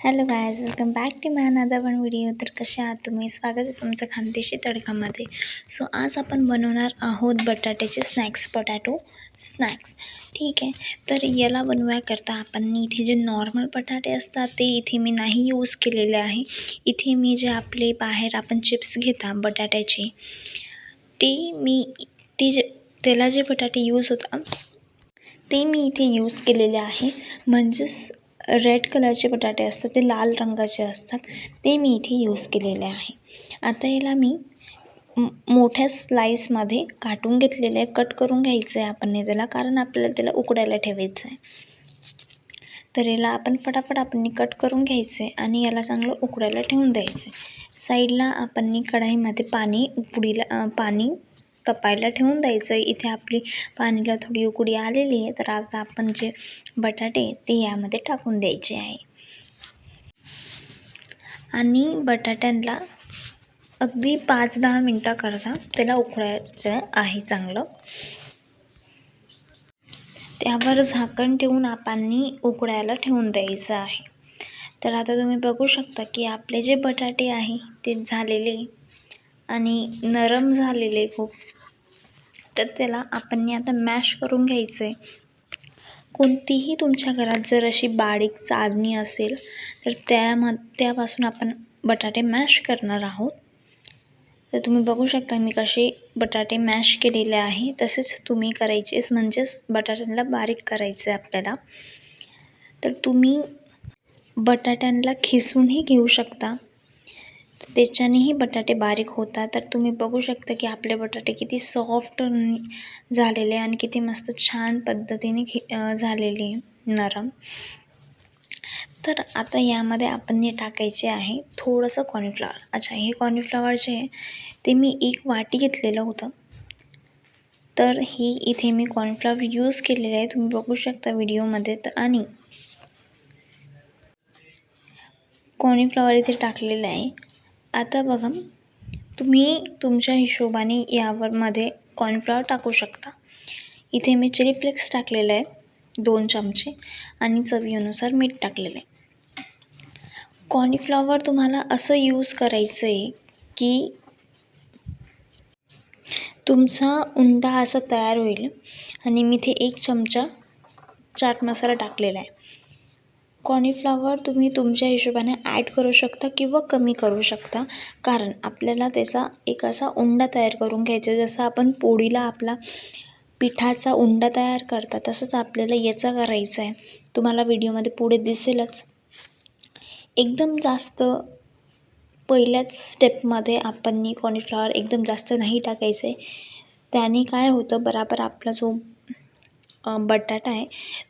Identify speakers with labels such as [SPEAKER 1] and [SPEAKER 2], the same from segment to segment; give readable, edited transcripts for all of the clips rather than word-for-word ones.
[SPEAKER 1] Hello guys, welcome back to my another one video. तर कसे आहात तुम्ही? स्वागत आहे तुमचं खानदेशी तडकामध्ये. सो आज आपण बनवणार आहोत बटाट्याचे स्नॅक्स, पोटॅटो स्नॅक्स. ठीक आहे, तर याला बनवायकरता आपण इथे जे नॉर्मल बटाटे असतात ते इथे मी नाही यूज केलेले आहे. इथे मी जे आपले बाहेर आपण चिप्स घेता बटाट्याचे त्याला जे बटाटे यूज होतात ते मी इथे यूज केलेले आहे. म्हणजेच रेड कलरचे बटाटे असतात, ते लाल रंगाचे असतात, ते मी इथे यूज केलेले आहे. आता याला मी मोठ्या स्लाईसमध्ये काटून घेतलेलं आहे. कट करून घ्यायचं आहे आपण त्याला, कारण आपल्याला त्याला उकडायला ठेवायचं आहे. तर याला आपण फटाफट कट करून घ्यायचं आहे आणि याला चांगलं उकडायला ठेवून द्यायचं आहे. साईडला आपण कढईमध्ये पाणी तपायला ठेवून द्यायचं आहे. इथे आपली पाणीला थोडी उकळी आलेली आहे. तर आता आपण जे बटाटे ते यामध्ये टाकून द्यायचे आहे आणि बटाट्यांना अगदी 5-10 मिनटाकरता त्याला उकळायचं आहे चांगलं. त्यावर झाकण ठेवून आपण उकळायला ठेवून द्यायचं आहे. तर आता तुम्ही बघू शकता की आपले जे बटाटे आहे ते झालेले आणि नरम झालेले खूप. तर त्याला आपण आता मॅश करून घ्यायचं आहे. कोणतीही तुमच्या घरात जर अशी बारीक चाळणी असेल तर त्यापासून आपण बटाटे मॅश करणार आहोत. तर तुम्ही बघू शकता मी कसे बटाटे मॅश केलेले आहे. तसेच तुम्ही करायचेच, म्हणजेच बटाट्यांना बारीक करायचं आहे आपल्याला. तर तुम्ही बटाट्यांना खिसूनही घेऊ शकता, त्याच्यानेही बटाटे बारीक होतात. तर तुम्ही बघू शकता की आपले बटाटे किती सॉफ्ट झालेले आणि किती मस्त छान पद्धतीने झालेले नरम. तर आता यामध्ये आपण टाकायचे आहे थोडंसं कॉर्नफ्लॉवर. अच्छा, हे कॉर्नफ्लॉवर जे आहे ते मी 1 वाटी घेतलेलं होतं. तर ही इथे मी कॉर्नफ्लॉवर यूज केलेलं आहे, तुम्ही बघू शकता व्हिडिओमध्ये. आणि कॉर्नफ्लॉवर इथे टाकलेलं आहे. आता बघा, तुम्ही तुमच्या हिशोबाने यामध्ये कॉर्नफ्लॉवर टाकू शकता. इथे मी चिली फ्लेक्स टाकलेलं आहे 2 चमचे आणि चवीनुसार मीठ टाकलेलं आहे. कॉर्नफ्लॉवर तुम्हाला असं यूज करायचं आहे की तुमचा उंडा असा तयार होईल. आणि मी इथे 1 चमचा चाट मसाला टाकलेला आहे. कॉर्नफ्लॉवर तुम्ही तुमच्या हिशोबाने ॲड करू शकता किंवा कमी करू शकता, कारण आपल्याला त्याचा एक असा उंडा तयार करून घ्यायचा. जसं आपण पोळीला आपला पिठाचा उंडा तयार करता तसंच आपल्याला याचा करायचा आहे. तुम्हाला व्हिडिओमध्ये पुढे दिसेलच. एकदम जास्त पहिल्याच स्टेपमध्ये आपण कॉर्नफ्लॉवर एकदम जास्त नाही टाकायचं आहे. त्याने काय होतं, बराबर आपला जो बटाटा आहे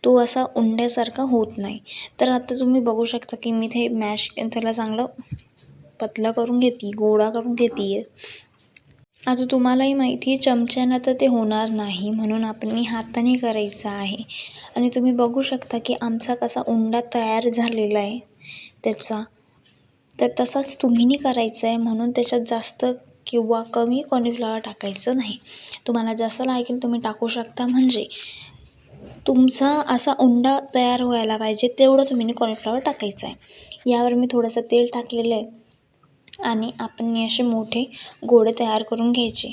[SPEAKER 1] तो असा उंड्यासारखा होत नाही. तर आता तुम्ही बघू शकता की मी ते त्याला चांगलं पतला करून घेते, गोळा करून घेते आहे. आता तुम्हालाही माहिती आहे चमच्यानं तर ते होणार नाही, म्हणून आपण हाताने करायचं आहे. आणि तुम्ही बघू शकता की आमचा कसा उंडा तयार झालेला आहे त्याचा. तर तसाच तुम्हीही करायचं आहे, म्हणून त्याच्यात जास्त किंवा कमी कॉर्नफ्लॉवर टाकायचं नाही. तुम्हाला जसं लागेल तुम्ही टाकू शकता. म्हणजे तुमचा असा उंडा तयार व्हायला पाहिजे तेवढं तुम्ही कॉर्नफ्लॉवर टाकायचं आहे. यावर मी थोडंसं तेल टाकलेलं आहे आणि आपण असे मोठे गोळे तयार करून घ्यायचे.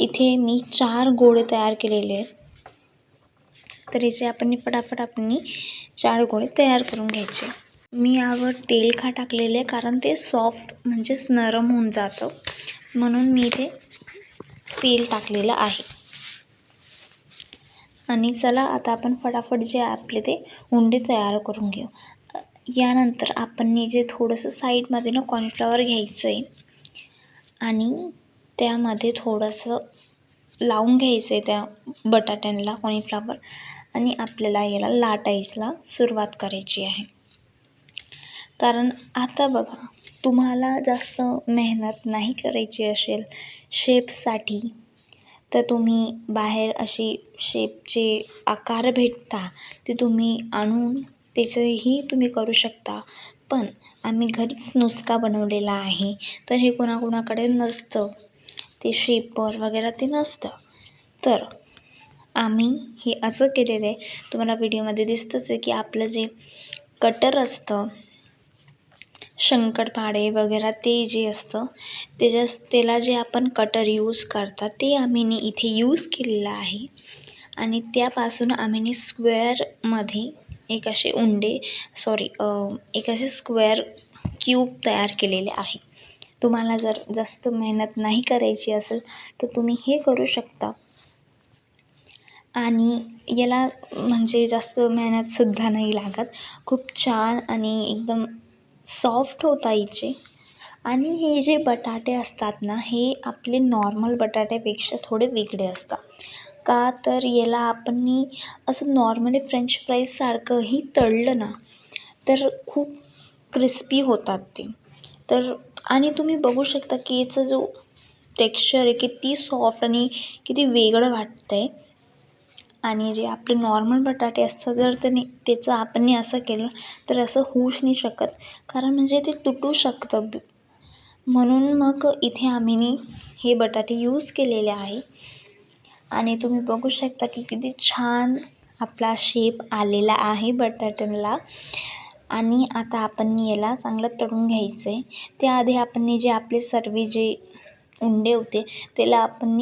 [SPEAKER 1] इथे मी 4 गोळे तयार केलेले आहेत. तर याचे आपण फटाफट 4 गोळे तयार करून घ्यायचे. मी यावर तेल का टाकलेले आहे, कारण ते सॉफ्ट म्हणजेच नरम होऊन जातं, म्हणून मी इथे तेल टाकलेलं आहे. आणि चला आता आपण फटाफट जे आपले ते उंडे तयार करून घेऊ. यानंतर आपण जे थोडंसं साईडमध्ये कॉर्नफ्लॉवर घ्यायचं आहे आणि त्यामध्ये थोडंसं लावून घ्यायचं आहे त्या बटाट्यांना कॉर्नफ्लॉवर. आणि आपल्याला याला लाटायला सुरुवात करायची आहे. कारण आता बघा, तुम्हाला जास्त मेहनत नाही करायची असेल शेपसाठी, तर तुम्ही बाहेर अशी शेपचे आकार भेटता ते तुम्ही आणून त्याचंही तुम्ही करू शकता. पण आम्ही घरीच नुस्खा बनवलेला आहे, तर हे कोणाकोणाकडे नसतं, ते शेपर वगैरे ते नसतं. तर आम्ही हे असं केलेलं आहे. तुम्हाला व्हिडिओमध्ये दिसतंच आहे की आपलं जे कटर असतं शंकरपाळे वगैरे ते जे असतं त्याला जे आपण कटर यूज करतात ते आम्ही इथे यूज केलेलं आहे. आणि त्यापासून आम्ही स्क्वेअरमध्ये एक असे एक असे स्क्वेअर क्यूब तयार केलेले आहे. तुम्हाला जर जास्त मेहनत नाही करायची असेल तर तुम्ही हे करू शकता. आणि याला म्हणजे जास्त मेहनतसुद्धा नाही लागत. खूप छान आणि एकदम सॉफ्ट होता हिचे. आणि हे जे बटाटे असतात ना हे आपले नॉर्मल बटाट्यापेक्षा थोडे वेगळे असतात. का तर याला आपण असं नॉर्मली फ्रेंच फ्राईजसारखंही तळलं ना तर खूप क्रिस्पी होतात ते. तर आणि तुम्ही बघू शकता की याचा जो टेक्स्चर आहे किती सॉफ्ट आणि किती वेगळं वाटतं आहे. आणि जे आपले नॉर्मल बटाटे असतात जर त्याचं आपण असं केलं तर असं होऊच नाही शकत. कारण म्हणजे ते तुटू शकतं. म्हणून मग इथे आम्ही हे बटाटे यूज केलेले आहे. आणि तुम्ही बघू शकता की किती छान आपला शेप आलेला आहे बटाट्याला. आणि आता आपण याला चांगलं तळून घ्यायचं आहे. त्याआधी आपण जे आपले सर्व जे उंडे होते त्याला आपण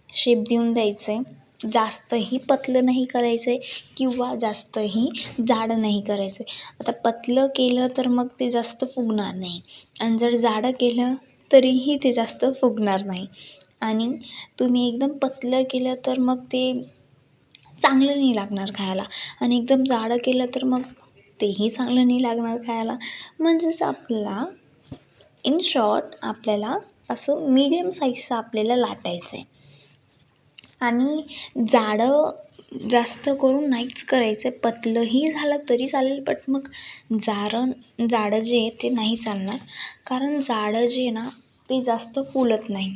[SPEAKER 1] शेप देऊन द्यायचं आहे. जास्तही पतलं नाही करायचं आहे किंवा जास्तही जाडं नाही करायचं आहे. आता पतलं केलं तर मग ते जास्त फुगणार नाही आणि जर जाडं केलं तरीही ते जास्त फुगणार नाही. आणि तुम्ही एकदम पतलं केलं तर मग ते चांगलं नाही लागणार खायला. आणि एकदम जाडं केलं तर मग तेही चांगलं नाही लागणार खायला. म्हणजेच आपल्याला इन शॉर्ट आपल्याला असं मीडियम साईजचं आपल्याला लाटायचं आहे. आणि जाडं जास्त करून नाहीच करायचं आहे. पतलंही झालं तरी चालेल बट मग जाडं जे आहे ते नाही चालणार. कारण जाडं जे आहे ना ते जास्त फुलत नाही.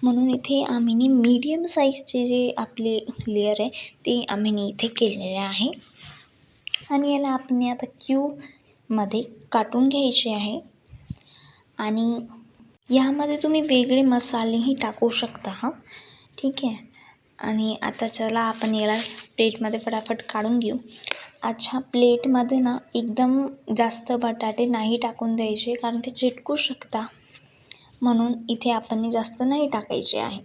[SPEAKER 1] म्हणून इथे आम्ही मीडियम साईजचे जे आपले लेयर आहे ते आम्ही इथे केलेले आहे. आणि याला आपण आता क्यूबमध्ये काटून घ्यायचे आहे. आणि यामध्ये तुम्ही वेगळे मसालेही टाकू शकता ठीक आहे. आणि आता चला आपण याला प्लेटमध्ये फटाफट काढून घेऊ. अच्छा प्लेटमध्ये ना एकदम जास्त बटाटे नाही टाकून द्यायचे कारण ते चिटकू शकता. म्हणून इथे आपण जास्त नाही टाकायचे आहे.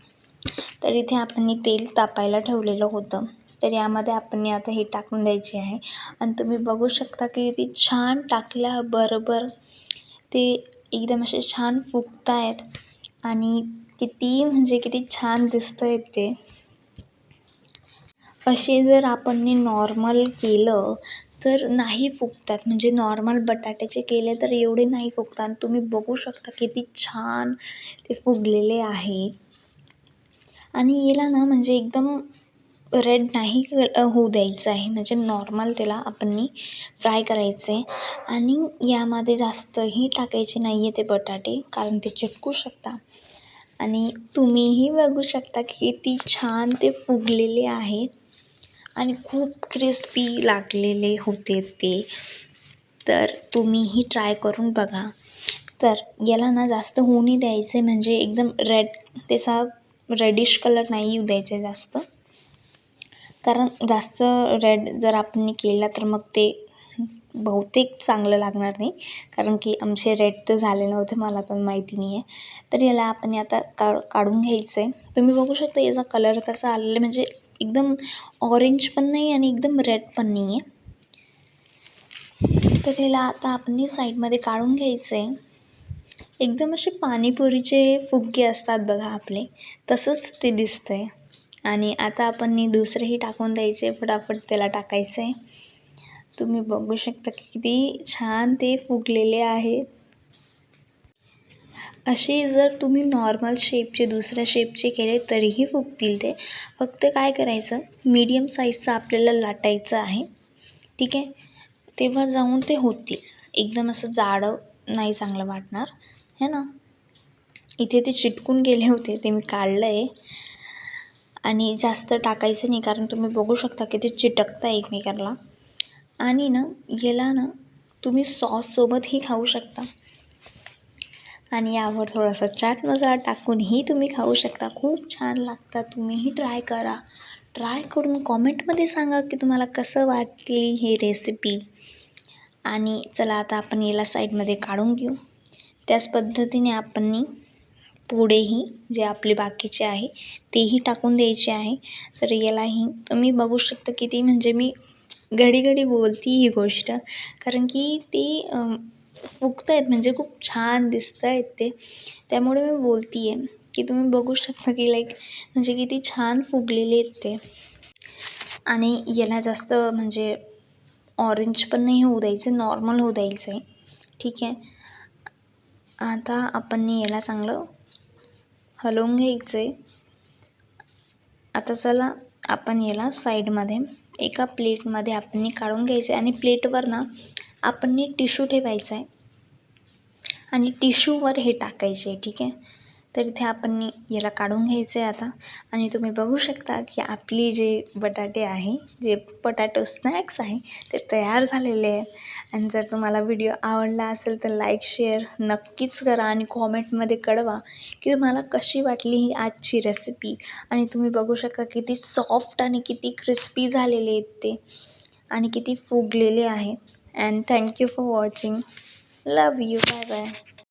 [SPEAKER 1] तर इथे आपण तेल तापायला ठेवलेलं होतं. तर यामध्ये आपण आता हे टाकून द्यायचे आहे. आणि तुम्ही बघू शकता की किती छान टाकल्याबरोबर ते एकदम असे छान फुगत आहेत. आणि किती छान दिसतं आहे ते. असे जर आपण नॉर्मल केलं तर नाही फुगतात. म्हणजे नॉर्मल बटाट्याचे केले तर एवढे नाही फुगतात. तुम्ही बघू शकता किती छान ते फुगलेले आहे. आणि याला ना म्हणजे एकदम रेड नाही होऊ द्यायचं आहे. म्हणजे नॉर्मल त्याला आपण फ्राय करायचं आहे. आणि यामध्ये जास्तही टाकायचे नाही आहे ते बटाटे कारण ते चिटकू शकतात. आणि तुम्हीही बघू शकता की किती छान ते फुगलेले आहेत. आणि खूप क्रिस्पी लागलेले होते ते. तर तुम्हीही ट्राय करून बघा. तर याला ना जास्त होऊ नाही द्यायचं आहे. म्हणजे एकदम त्याचा रेडिश कलर नाही येऊ द्यायचा आहे जास्त. कारण जास्त रेड जर आपण केला तर मग ते बहुतेक चांगलं लागणार नाही. कारण की आमचे रेड तर झाले नव्हते मला तर माहिती नाही आहे. तर याला आपण आता काढून घ्यायचं आहे. तुम्ही बघू शकता याचा कलर कसा आलेला आहे. म्हणजे एकदम ऑरेंज पण नाही आणि एकदम रेड पण नाही आहे. तर याला आता आपण साईडमध्ये काढून घ्यायचं आहे. एकदम असे पाणीपुरीचे फुगे असतात बघा आपले तसंच ते दिसतं आहे. आणि आता आपण दुसरेही टाकून द्यायचे फटाफट त्याला टाकायचं आहे. तुम्ही बघू शकता की किती छान ते फुगलेले आहेत. असे जर तुम्ही नॉर्मल शेपचे दुसऱ्या शेपचे केले तरीही फुगतील ते. फक्त काय करायचं मीडियम साईजचं आपल्याला लाटायचं आहे ठीक आहे. तेव्हा जाऊन ते होतील. एकदम असं जाडं नाही चांगलं वाटणार है ना. इथे ते चिटकून गेले होते ते मी काढलं आहे. आणि जास्त टाकायचं नाही कारण तुम्ही बघू शकता की ते चिटकतं एकमेकांना. आणि याला तुम्ही सॉससोबतही खाऊ शकता. आणि यावर थोडासा चाट मसाला टाकूनही तुम्ही खाऊ शकता. खूप छान लागतात. तुम्हीही ट्राय करा. ट्राय करून कॉमेंटमध्ये सांगा की तुम्हाला कसं वाटली ही रेसिपी. आणि चला आता आपण याला साईडमध्ये काढून घेऊ. त्याच पद्धतीने आपण पुढेही जे आपले बाकीचे आहे तेही टाकून द्यायचे आहे. तर यालाही तुम्ही बघू शकता किती म्हणजे मी घडी घडी बोलती ही गोष्ट, कारण की ती फुगत आहेत म्हणजे खूप छान दिसत आहेत ते, त्यामुळे मी बोलती आहे की तुम्ही बघू शकता की लाईक म्हणजे किती छान फुगलेले आहेत ते. आणि याला जास्त म्हणजे ऑरेंज पण नाही होऊ द्यायचं, नॉर्मल होऊ द्यायचं आहे. ठीक आहे. आता आपण याला चांगलं हलवून घ्यायचं आहे. आता चला आपण याला साईडमध्ये एका प्लेटमध्ये आपण काढून घ्यायचं आहे आणि प्लेटवर ना आपण टिश्यू ठेवायचा आहे आणि टिश्यूवर हे टाकायचे आहे. ठीक आहे. तर इथे आपण याला काढून घ्यायचं आहे आता. आणि तुम्ही बघू शकता की आपली जे बटाटे आहे, जे पोटॅटो स्नॅक्स आहे ते तयार झालेले आहेत. आणि जर तुम्हाला व्हिडिओ आवडला असेल तर लाईक शेअर नक्कीच करा आणि कॉमेंटमध्ये कळवा की तुम्हाला कशी वाटली ही आजची रेसिपी. आणि तुम्ही बघू शकता किती सॉफ्ट आणि किती क्रिस्पी झालेले आहेत ते आणि किती फुगलेले आहेत. And thank you for watching. Love you. Bye bye.